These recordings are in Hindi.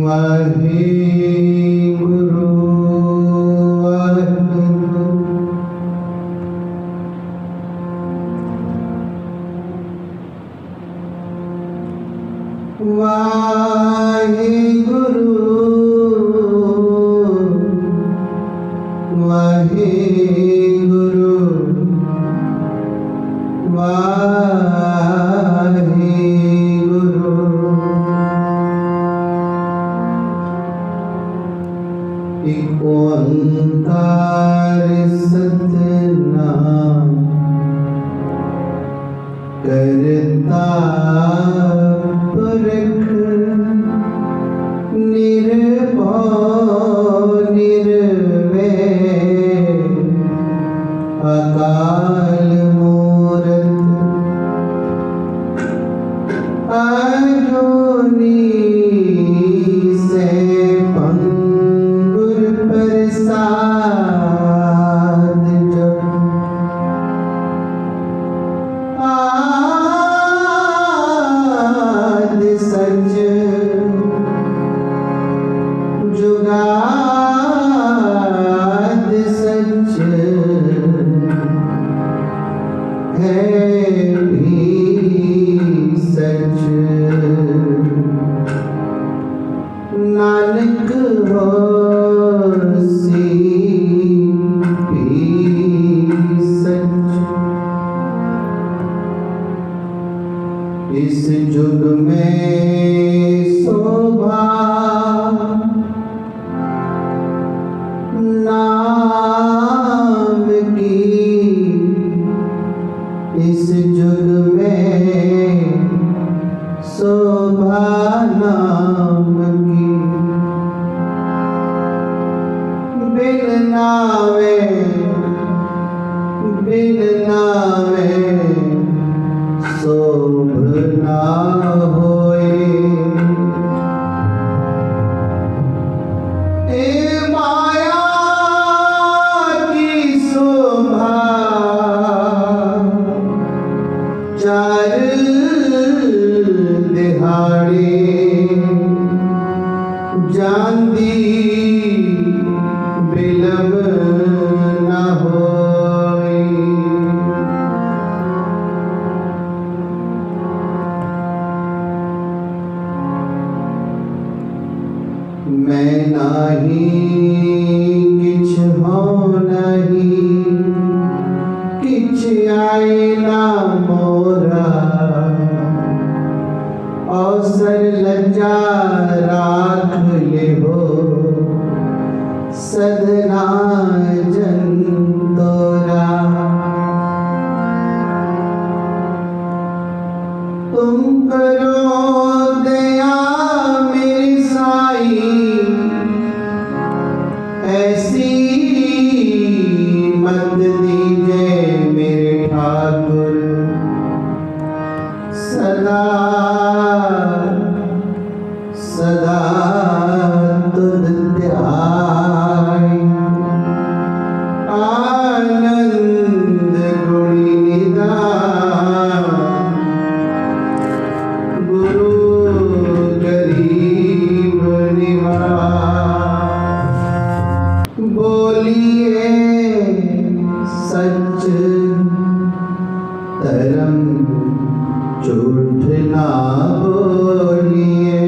वाहेगुरु वाहेगुरु वाहेगुरु वाहेगुरु वाहेगुरु एक ओंकार सतनाम करता पुरख निर्भव निर्वैर अकाल मूरत अजूनी सैभं गुर प्रसाद जप आदि सच जुगाद सच है भी सच नानक होसी भी सच। इस जुग में शोभा नाम की, इस जुग में शोभा नाम की। बिन नावे शोभ ना होए। ए माया की शोभा चार दिहाड़े जांदी बिलम न होई। मैं नाही किछ हो नहीं, किछ आए ना मोरा। अवसर लज्जा राख ले हो सदना जन तोरा। तुम करो दया मेरी साई, ऐसी मत दीजिए मेरे ठाकुर। सदा सदा तुध ध्याय आनंद गुणी निधान। गुरु गरीब निवास। बोलिए सच धर्म झूठ ना बोलिए,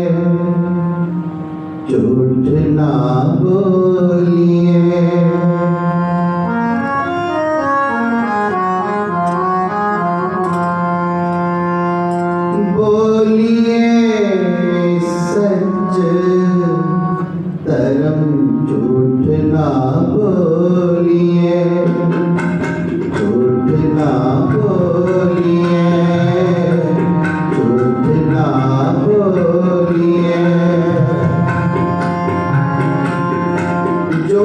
झूठ ना बोलिए। बोलिए सच धर्म झूठ ना बोलिए, झूठ ना बोलिए, झूठ ना बोलिए। जो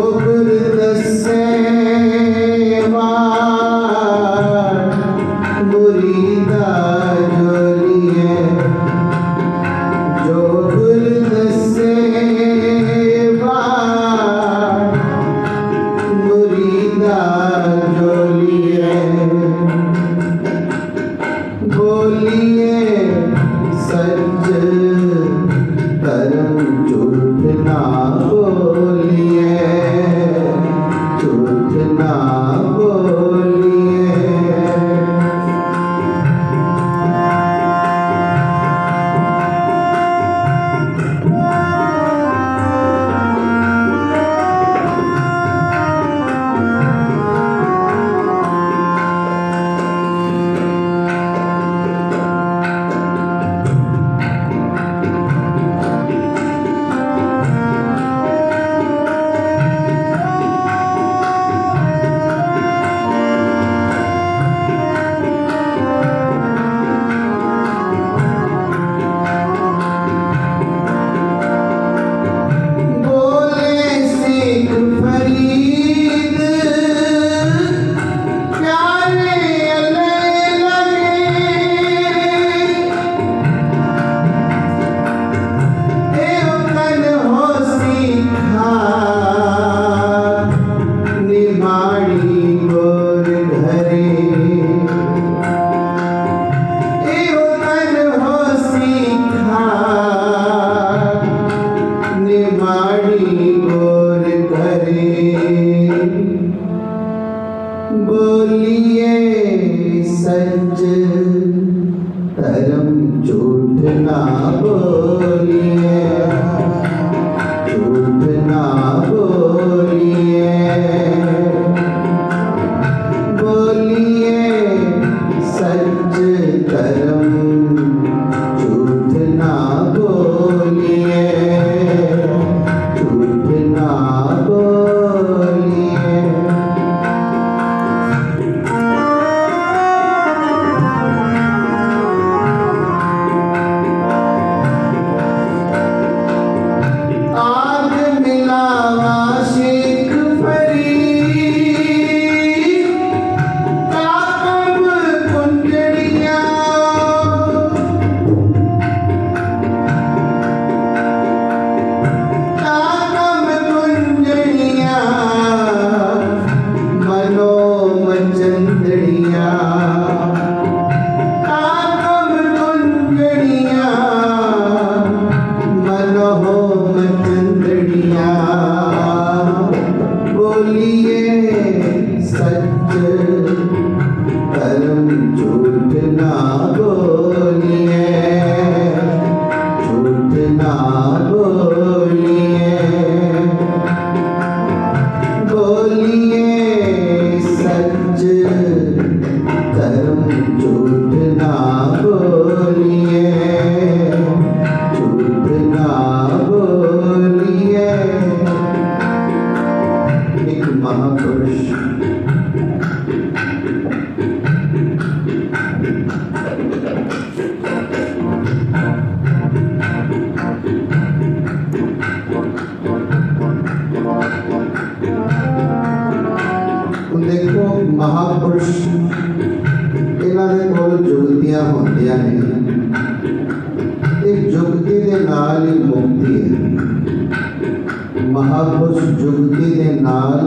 महापुरुष जुगती के नाल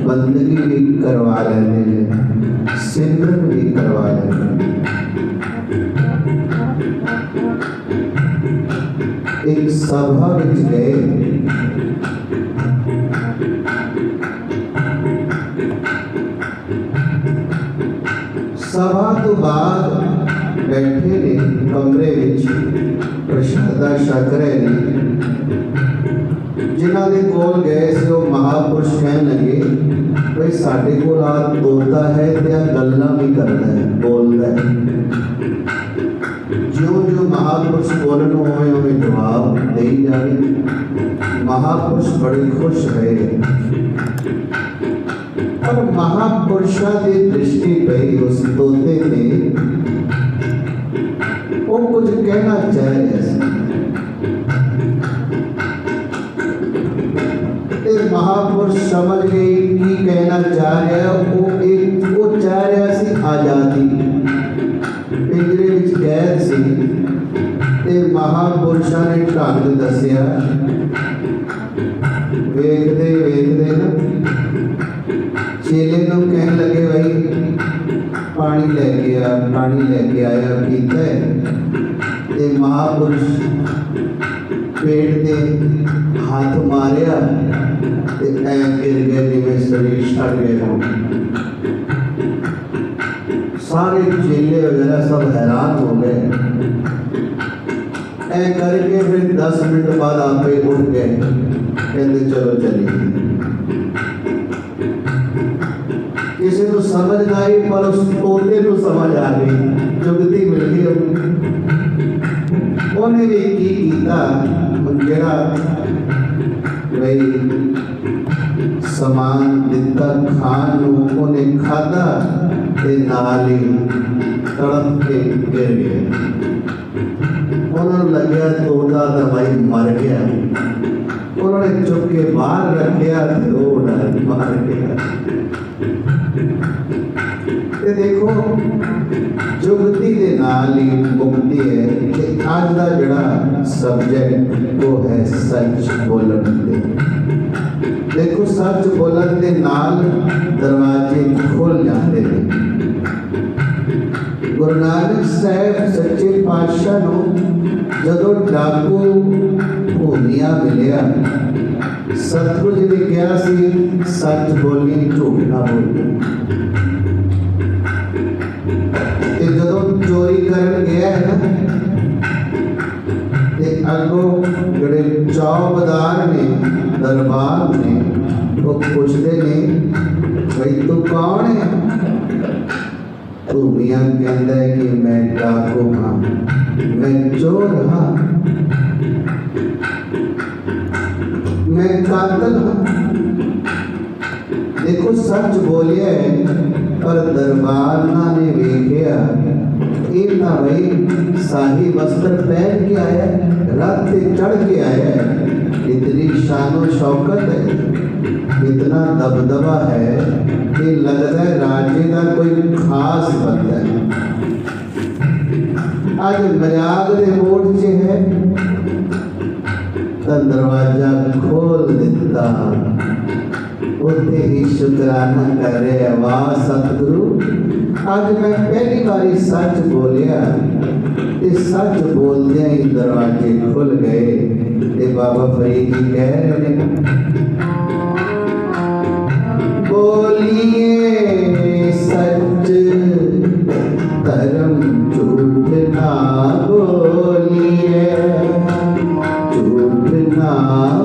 बंदगी भी करवा लेते हैं, सिमरन भी करवा लेते हैं। एक सभा विच गए, सभा तो बाद बैठे ने कमरे विच प्रसादा छक रहे ने। जिन्हां दे कोल गए से वो महापुरुष कहन लगे भाई साडे कोल आ तोता है ते आ गल्लां भी करदा है, बोलदा है। जो जो महापुरुष बोलन होवे होवे जवाब दे जावे। महापुरुष बड़े खुश रहे, पर महापुरुषा की दृष्टि पई उस तोते ने, वो कुछ कहना चाह रहे थे। महापुरुष समझ गए कि कहना चाह रहा है, वो चाह रहा सी आजादी, पिंजरे विच कैद सी। ते महापुरुषां ने ढंग दसिया, वेखदे वेखदे ना चेले नूं कहन लगे भाई पानी लेके आ, पानी लेके आया, पीता है। ते महापुरुष पेट दे हाथ मारिया ते ऐ गिर गए जिवें शरीर छड़ गया। सारे चेले वगैरह सब हैरान हो गए। ऐ करके फिर 10 मिनट बाद आपे उठ गए, कहते चलो चलिए। किसी को समझ ना आई, पर उस तोते को समझ आ गई, जुगती मिल गई। उन्हें भी की कीता, जेड़ा भाई समान दिता खान नूं उन्हें खादा ते नाल ही तड़प के गिर गए। उन्होंने लग्या तोता तो भाई मर गया। उन्होंने चुप के बाहर रखा ते वो मर गया। ते देखो जुगती के नाल ही मुक्ति है कि आज का जड़ा सब्जेक्ट वो है सच बोलन दे। देखो सच बोलन के नाल दरवाजे खुल जाते हैं। गुरु नानक साहब सच्चे पातशाह नूं जदों डाकू भूमिया मिलिया, सतगुरु जी ने कहा सी सच बोली झूठ ना बोली। जदों चोरी करन गया है ना, ते अगों जिहड़े चौबदार ने दरबार ने वो पुछदे ने भाई तू कौन है? भूमिया कहता है कि मैं डाकू हाँ, मैं चोर हाँ, मैं कातल हाँ। देखो सच बोलिया है, पर दरबार ने वेख्या ये ना भाई शाही वस्त्र पहन के आया, रथ पे चढ़ के आया है, इतनी शानो शौकत है, इतना दबदबा है कि लगता है राज्य का कोई खास बंदा है। आज मर्याद के मोड़ से है तो दरवाजा खोल दिता, उत्ते ही शुकराना कर रहे। वाह सतगुरु, आज मैं पहली बारी सच बोलिया, इस सच बोलते ही दरवाजे खुल गए। ते बाबा फरीद जी कह रहे हैं बोलिए सच धर्म झूठ ना बोलिए, झूठ ना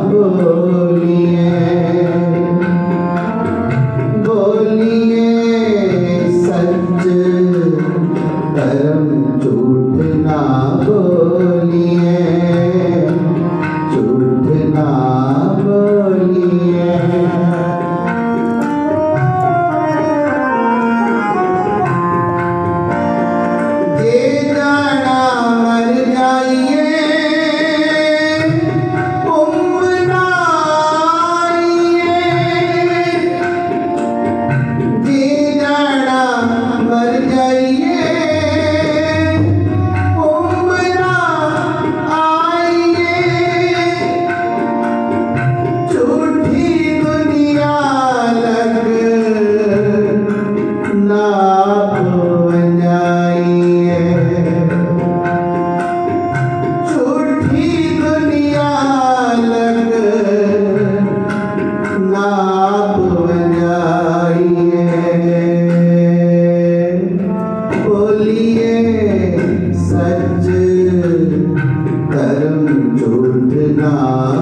बोलिए, बोलिए सच धर्म झूठ ना बोलिए, झूठ ना बोलिए।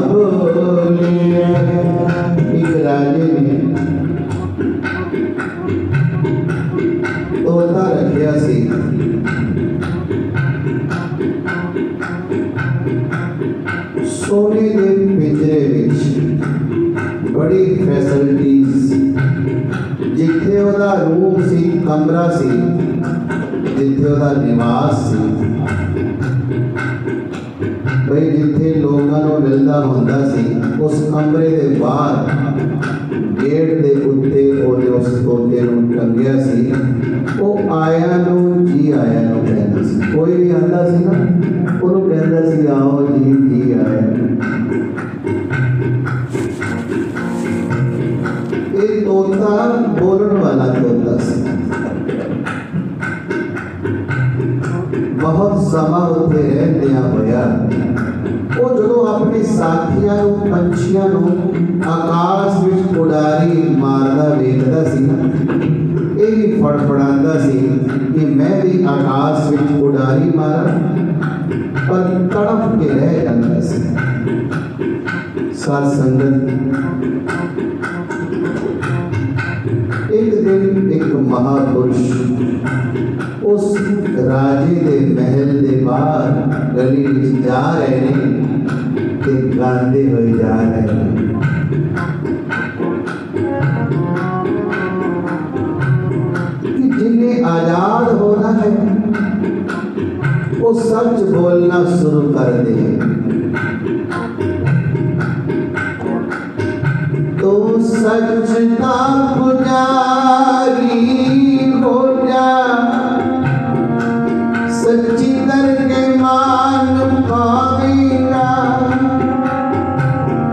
बोलिए। एक राजे ने तोता रखिया सी। सोने के पिंजरे विच बड़ी फैसिलिटीज, जिथे ओदा रूम सी, कमरा सी, जिथे ओदा निवास सी, भाई जिथे लोगों को मिलता होंदा सी, उस कमरे के बाहर गेट के उत्ते ओने उस तोते नूं टंगिया सी। वो आया नूं जी आया नूं कहंदा सी। कोई भी आंदा सी ना, उन्होंने कहंदा सी आओ जी जी आया। ये तोता बोलण वाला तोता सी। बहुत समा उत्थे रहंदियां होया वो जदों अपने साथियां नूं, पंछियां नूं आकाश विच उडारी मारदा वेखदा सी ना, ये भी फड़फड़ांदा सी कि मैं भी आकाश विच उडारी मारा, पर तड़प के रह जाता सी। साथ संगत, एक दिन एक महापुरुष उस राजे दे महल दे बाहर गली विच जा रहे ने ते गांदे हुए जा रहे हैं। कि जिन्हें आजाद होना है वो सच बोलना शुरू कर दे। तो सच का पुजारी हो जा, सच्ची करके मान पावेगा।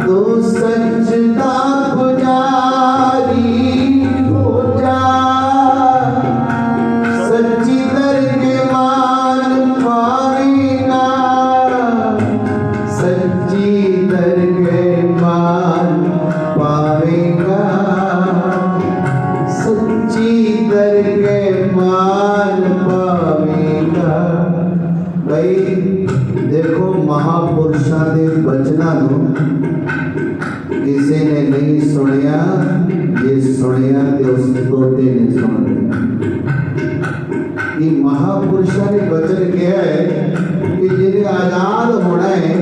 तो सच का पुजारी हो जा, सच्ची करके मान पावेगा। सच्ची करके मान पावेगा, सच्ची करके मान पावेगा। भाई देखो, महापुरुषों के बचना किसी ने नहीं सुनिया, ये सुनिया तो उस तोते ने सुन लिया। कि महापुरुषों ने वचन किया है कि जिन्हें आजाद होना है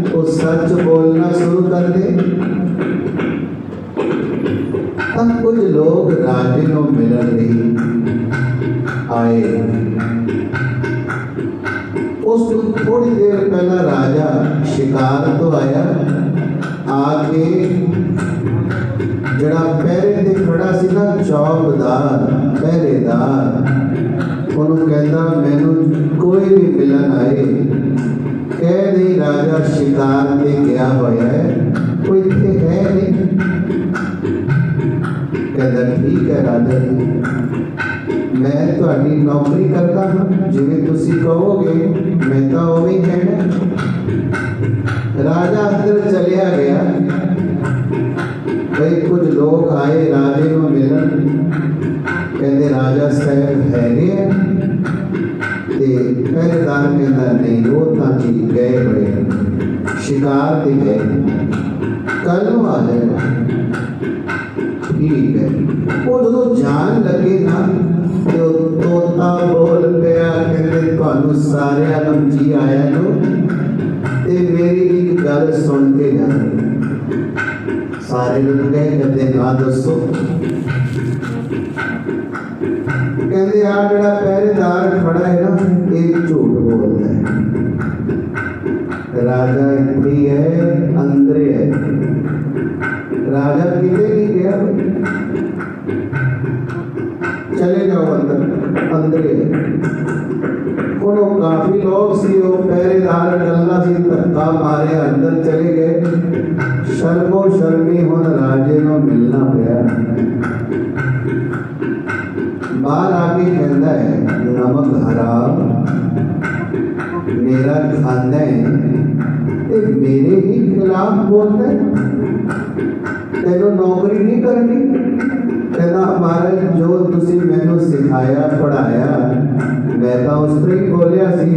वो सच बोलना शुरू कर दे। तब कुछ लोग राजे को मिलन नहीं आए। उस थोड़ी देर पहला राजा शिकार तो आया, आके जड़ा पहरे ते खड़ा सी ना, चौबदार पहरेदार, उन्होंने कहता मैनू कोई भी मिलन आए, कह दे राजा शिकार ते गया होया है, कोई इत्थे है नहीं। कहता ठीक है राजा जी, मैं तुहाडी नौकरी करता हाँ, जिवें तुसी कहोगे मैं तो उवें ही कहना। राजा अंदर चलिया गया। भाई कुछ लोग आए राजे को मिलन, कहते राजा साहब हैगे है, पहरेदार कहता नहीं वो तो जी गए हुए शिकार ते गए, कल आ जाएगा। ठीक है। वो जो जान लगे ना, तो तोता बोल पिया, कहते तुहानू सारिਆਂ ਨੂੰ जी आया नो, ते मेरी एक गल सुन के जा। सारे लोग कहे कहते ना दसो। कहते आ जड़ा पहरेदार खड़ा है ना, ये झूठ बोलता है। राजा इतनी है, अंदर है। राजा कितने नहीं गया, चले जाओ अंदर, अंदर है। काफी लोग सी, वो पहरेदार गल्ला सी, धक्का मारे अंदर चले गए। शर्मो शर्मी हुण राजे को मिलना पाया। बाहर आके कहता है नमक हराम मेरा खाना है, मेरे ही खिलाफ बोलते, तेनों नौकरी नहीं करनी। कहता महाराज जो तुसी मैनू सिखाया पढ़ाया मैं तो उस तरह ही बोलिया सी,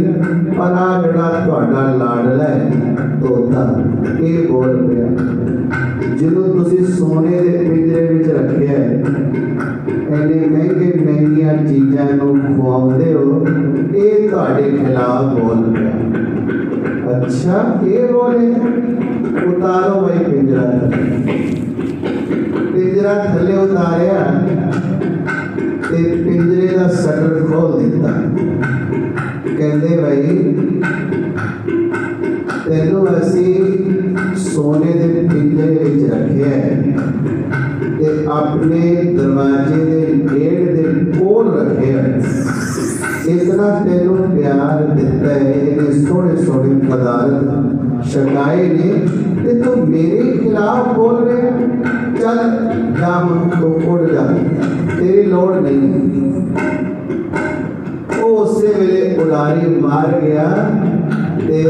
पर आ जड़ा तुहाडा लाडला है तोता ये बोल पिया जिन्हों तुसी सोने के पिंजरे विच रखिया है, इन्ने महंगे महंगिया चीज़ों को खुआते हो, ये तुहाडे खिलाफ बोल पिया। अच्छा ये बोले, उतारो भाई पिंजरा, पिंजरा थले उतारिया ते पिंजरे का शटर खोल दिता। कहते भाई तेनू असी सोने के पिंजरे विच रखे है ते अपने दरवाजे के गेट के कोल रखे है। इतना तेनू प्यार दिता है, इन्हें सोने सोने पदार्थ शकाए ने ते तू मेरे खिलाफ बोल रहे, चल जा तो उड़ जा, तेरी लोड़ नहीं। वो उसे वेले उड़ारी मार गया ते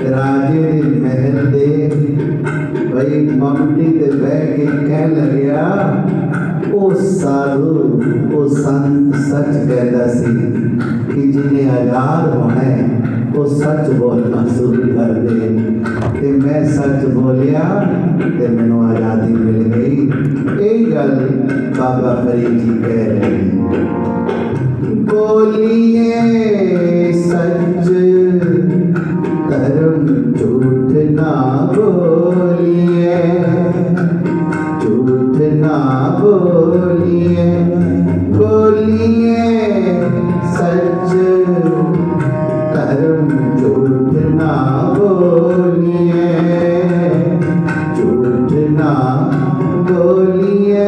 राजे दे महल दे भाई ममटी ते बह के कह लग्या, ओ साधु ओ संत सच कहता सी कि जिन्हें आजाद होना है वो सच बोलना शुरू कर दे। ते मैं सच बोलिया ते मैनू आज़ादी मिल गई। यही गल बाबा फरीद जी कह रहे हैं, बोलिए सच धर्म झूठ ना बोलिए, झूठ ना बोलिए, बोलिए सच धर्म झूठ ना बोलिए, झूठ ना बोलिए।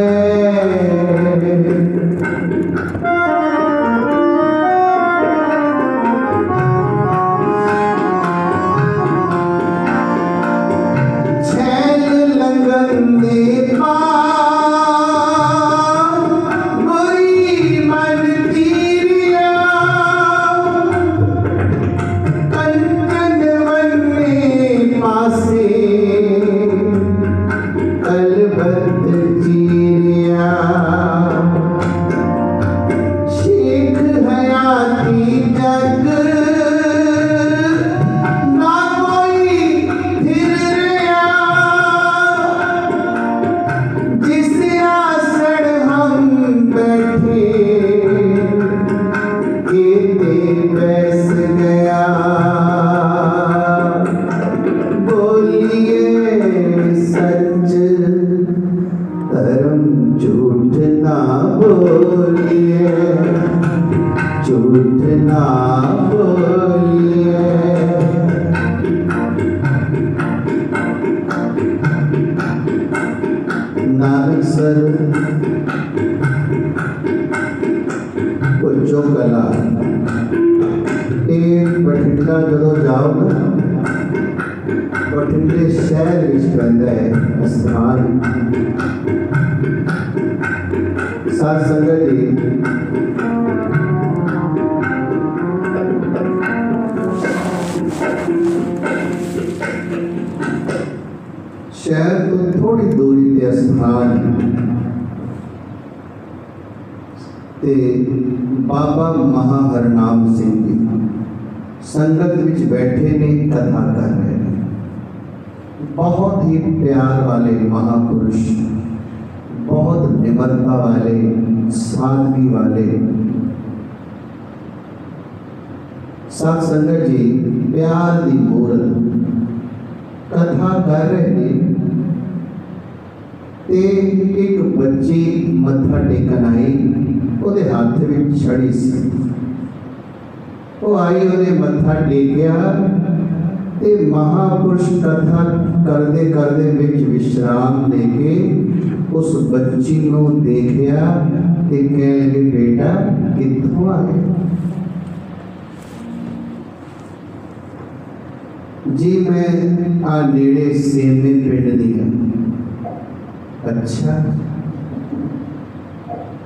नानक सर जो कला बठिंडा जो जाओ ना, बठिंडे शहर विच पैंदा है स्थान। साध संगत जी शहर तो थोड़ी दूरी ते स्थान ते बाबा महाहरनाम सिंह जी संगत विच बैठे ने, कथा कर रहे हैं। बहुत ही प्यार वाले महापुरुष, बहुत निम्रता वाले, सादगी वाले। साध संगत जी प्यार दी मूरत कथा कर रहे हैं ते एक बच्ची मत्था टेकन आई, उहदे हाथ में छड़ी सी। वो आई उन्हें मत्था टेकिया ते महापुरुष कथा करते करते विच विश्राम देके उस बच्ची को देखिया ते कह लगे, बेटा कित्थों आए? जी मैं आ नेड़े सेमे पिंड दी हां। अच्छा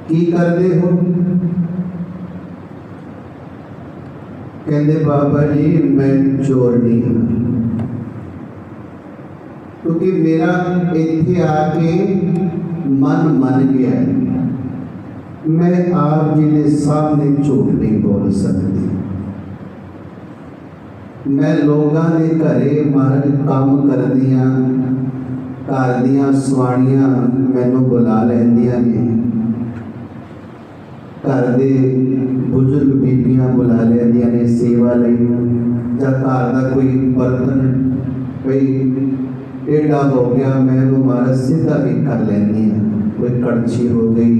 की करते हो? कहते बाबा जी मैं चोरनी हाँ, क्योंकि मेरा इत्थे आके मन मन गया है। मैं आप जी के सामने झूठ नहीं बोल सकती। मैं लोगों के घरे महाराज काम करदियां घर दियां सवाणियां मैनू बुला लैंदियां ने, घर दे बुजुर्ग बीबियां बुला लैंदियां ने सेवा लई, जां घर का कोई बर्तन कोई टेढ़ा हो गया मैं वो महाराज सीधा भी कर लैंदी हाँ। कोई कड़छी हो गई,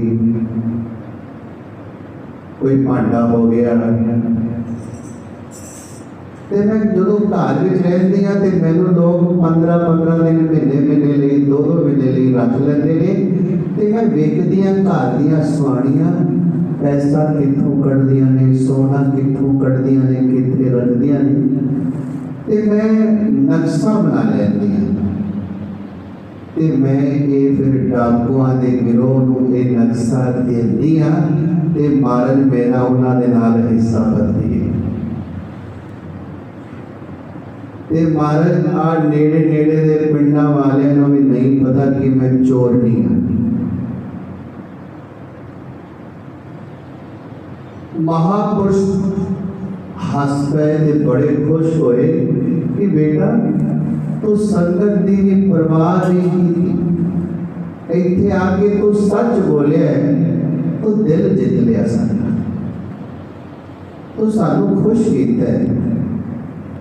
कोई भांडा हो गया, तो मैं जो घर में रहती हाँ तो मैनू लोग 15-15 दिन महीने लिए 2-2 महीने लिए रख लेंगे ने, तो मैं वेखदी हाँ घर दियां सवाणियां पैसा कितों कढ़दियां ने, सोना कितों कढ़दियां ने, कितने रखदियां ने, तो मैं नक्शा बना लैंदी हाँ। तो मैं ये फिर डाकुआं दे गिरोह नूं ये नक्शा देंदी हाँ, तो महाराज मेरा उन्होंने नाल हिस्सा बनती है। ते महाराज आ नेड़े नेड़े दे पिंडां वालियां नूं भी नहीं पता कि मैं चोर नहीं हाँ। महापुरुष हस पे ते बड़े खुश होए कि बेटा तू संगत दी भी परवाह नहीं की, इत्थे आके तू सच बोलिया तू दिल जित लिया साडा, तू सानू खुश कीता है।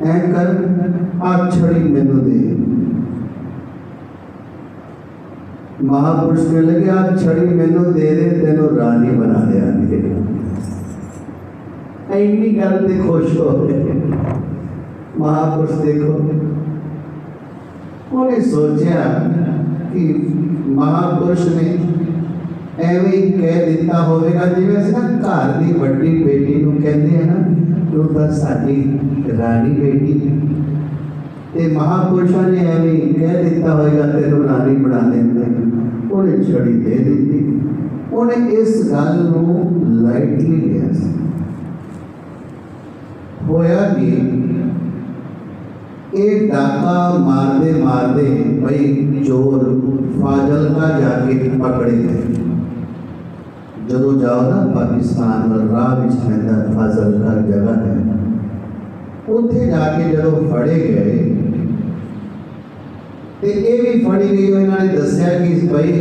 ऐ कर आ छड़ी मैनू दे। महापुरुष ने लगे आ छड़ी मैनू दे दे तेनों रानी बना देंगे। इन्नी गल ते खुश हो गए महापुरुष। देखो उन्हें सोचा कि महापुरुष ने एवं ही कह दिता होगा जिवें असीं ना घर की वड्डी बेटी नूं कहंदे हैं ना, तू तो साडी रानी बेटी, ते महापुरुषों ने एवं ही कह दिता होगा तेनों रानी बना देंगे। उन्हें छड़ी दे दी। उन्हें इस गल नूं लाइटली लिया। होया कि एक डाका मारदे मारदे भाई चोर फाजिलका जाके पकड़े गए। जो जाओ ना पाकिस्तान राह पैंदा फाजिलका जगह है, उत्थे जाके जो फड़े गए तो ये भी फड़ी गई। इन्होंने दसिया कि भाई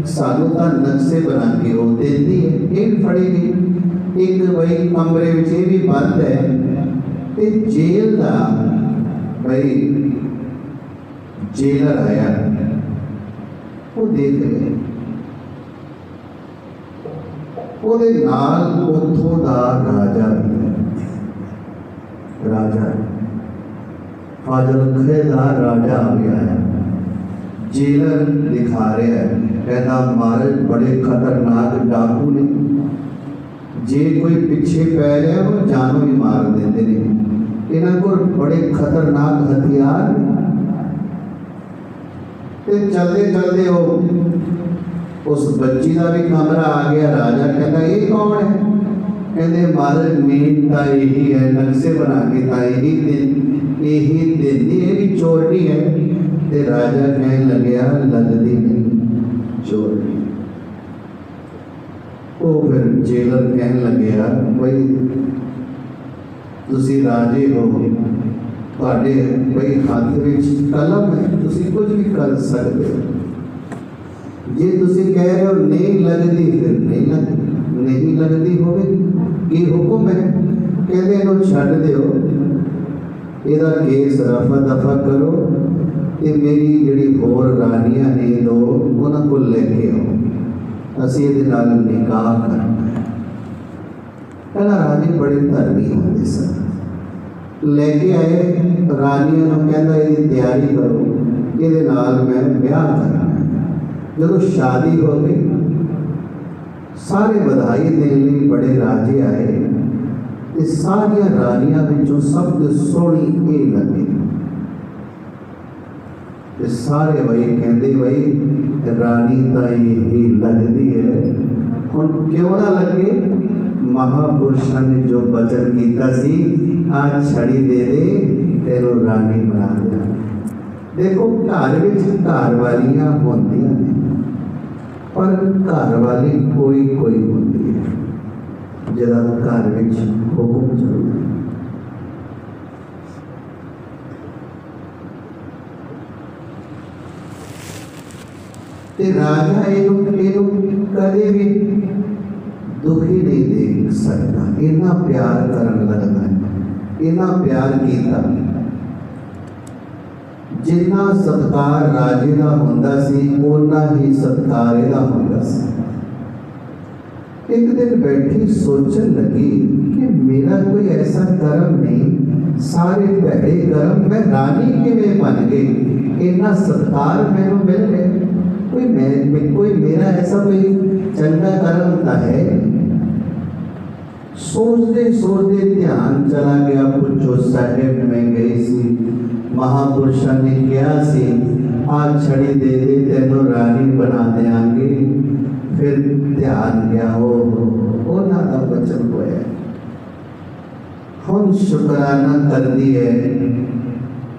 सानू तो नक्शे बना के वो देती है, ये भी फड़ी गई। एक भाई कमरे में ये भी बंद है, तो जेल का भाई जेलर आया, वो देख रहे ਉਹਦੇ ਨਾਲ ਉੱਥੋਂ ਦਾ ਰਾਜਾ फाजिलखे ਦਾ राजा भी आया। जेलर दिखा रहा है, कहना महाराज बड़े खतरनाक डाकू ने, जे कोई पिछे पै रहा वो जानों ही मार देते हैं। इन्हों को बड़े खतरनाक हथियार। चलते चलते वो उस बच्ची का भी कमरा आ गया। राजा कहता ये कौन है? कहते महाराज मेन तो यही है, नक्शे बना के था यही देती, ये भी चोरनी है। ते राजा कहने लगे लगती नहीं चोरनी। वो फिर जेलर कहने लगे भाई तुसी राजे हो, तुहाडे भाई हाथ में कलम है, तुसी कुछ भी कर सकते हो। जे तुसी कह रहे हो नहीं लगती फिर नहीं लगती होवे की हुक्म है। कहते इन्हों छड्ड दिओ, इहदा केस रफा दफा करो, ये मेरी जिहड़ी होर रानियां ने दो उन्हां को लेके आओ, असीं इहदे नाल निकाह करना है। पहला राजे बड़े धर्मी होंदे सन। लेके आए रानियां नूं, कहंदा इहदी तैयारी करो, इहदे नाल मैं ब्याह करना। जो शादी हो गई सारे बधाई देने लिए बड़े राजे आए। इस सारिया रानियां विचों सबसे सोहनी ये लगी। सारे भाई कहते भाई रानी तो यही लगती है, हुण क्यों ना लगे। महापुरुषों ने जो वचन किया सी आज छड़ी दे दे तेनों रानी बना दिया। देखो घर विच घर वालियां होंदियां ने, पर घर वाली कोई कोई होती है जिहदा घर विच हुक्म चलदा। ते राजा इनू कदे भी दुखी नहीं देख सकता, इन्ना प्यार करन लगदा है, इन्ना प्यार कीता। जिन्ना सत्कार राजे का हुंदा सी उन्ना ही सत्कार इहदा हुंदा सी। एक दिन बैठी सोचन लगी कि मेरा कोई ऐसा कर्म नहीं, सारे भैड़े कर्म, मैं रानी किवें बन गई, इन्ना सत्कार मैनूं मिल गया, कोई मेरा ऐसा कोई चंगा कर्म तो है। सोचते सोचते ध्यान चला गया, पुछो साहिब में गई सी, महापुरुषों ने कहा सी आ छड़ी दे दे तेनों रानी बना देंगे। फिर ध्यान गया उन्हां दा वचन होया, हुण शुकराना कर दी है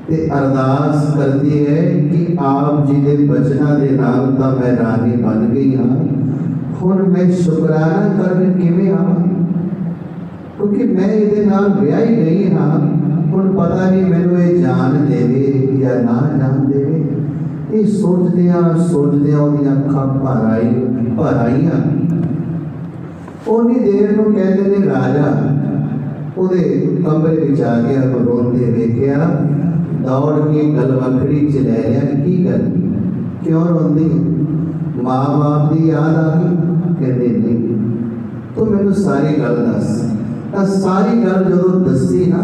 ते अरदास कर दी है कि आप जी के बचना दे नाल तां मैं रानी बन गई हाँ, हुण मैं शुकराना करन किवें आवां, क्योंकि मैं इहदे नाल विआही गई हाँ, हुण पता नहीं मैनूं ये जान देवे या ना जान देवे। ये सोचदियां सोचदियां उहदियां अखां भर आईयां। उन्नी देर नूं कहंदे ने राजा उहदे कमरे विच आ गया, रोंदे वेखिया, दौड़ के गलवखड़ी च लै लिया, की गल क्यों रोंदी, माँ बाप की याद आ गई? कहते नहीं, तो मैनूं सारी गल दस। सारी गल जदों दसी ना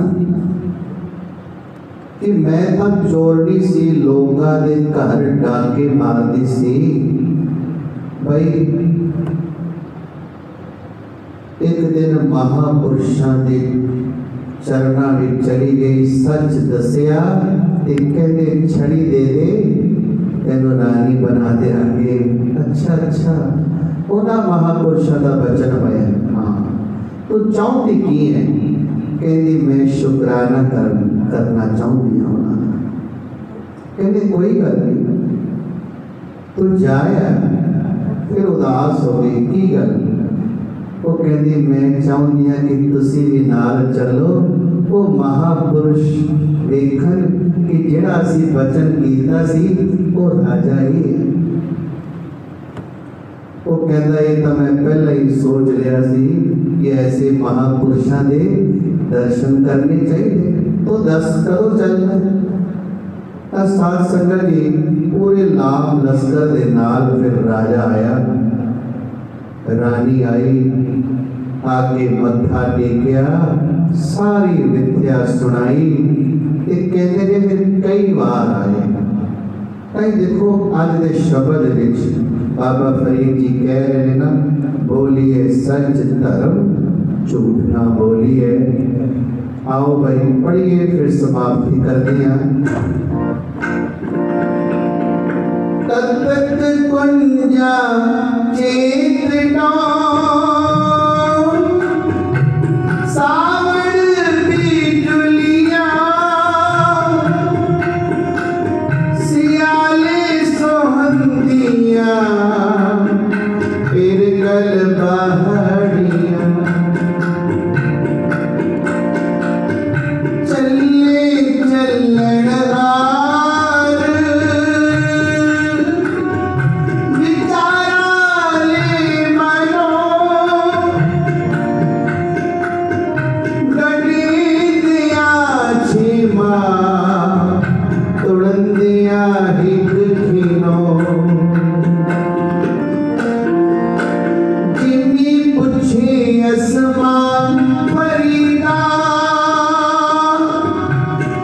कि मैं तो चोरनी सी, लोगों के घर डाके मारती सी, भाई एक दिन महापुरुषों के चरणों में चली गई, सच दसिया, कहते छड़ी दे दे तेनों रानी बना देंगे। अच्छा अच्छा, उन्होंने महापुरुषों का वचन होया, हाँ तो चाहती की है? कहती मैं शुकराना करना चाहती हूँ। कहते कोई गल नहीं, तू जाया। फिर उदास हो गई, की गल? वो कहती मैं चाहती हूँ कि तुसी भी नाल चलो, वो महापुरुष देखन कि जिहड़ा असी वचन कीता सी वो राजा ही है। वो कहता है तो मैं पहले ही सोच लिया सी कि ऐसे महापुरुषों के दर्शन करने चाहिए, तो दस कदों चलना है? सात संगत जी पूरे लाभ लश्कर के नाल फिर राजा आया, रानी आई, आके मत्था टेकिया, सारी विद्या सुनाई। कहते ने फिर कई बार आए। कई देखो अज के शब्द विच बाबा फरीद जी कह रहे हैं ना, बोलिए सच धर्म झूठ ना बोलिए। आओ भाई पढ़िए, फिर समाप्ति करते हैं। तत्त कुंजा चेतना सावण बिजुलिया सियाले सोहंदिया फिर गल बहड़िया चले चलन हार विचारा ले मनो गड़ी दिया छिमा तुड़न दिया हिक खिनो जिन्नी पुछे असमान फरीदा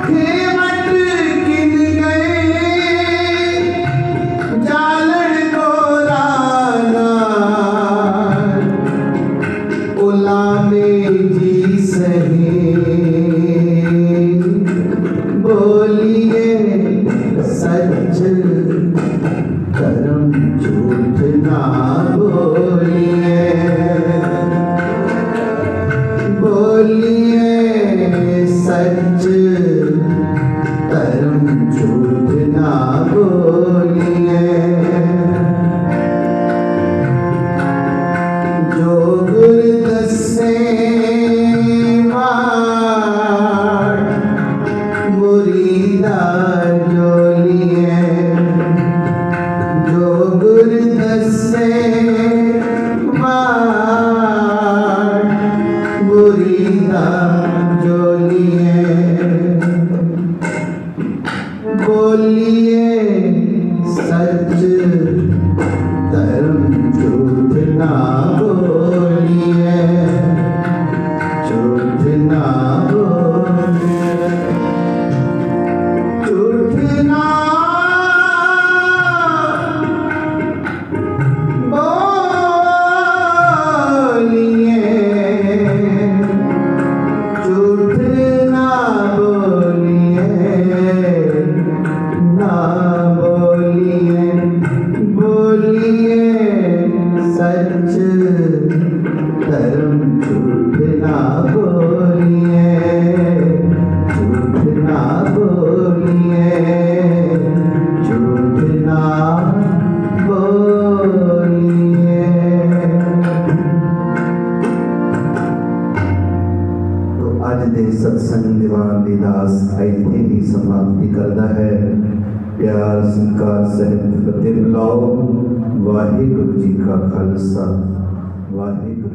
खेवट किन गए जालन गोराना उलामे जी सहे बोलिए सच धर्म झूठ ना बोलिए बोलिए सच धर्म झूठ ना बोलिए सत्संग दीवान दी दास इत्थे ही समाप्ति करता है। प्यार सत्कार सहित फतेह बुलाओ। वाहिगुरु जी का खालसा वाहिगुरु।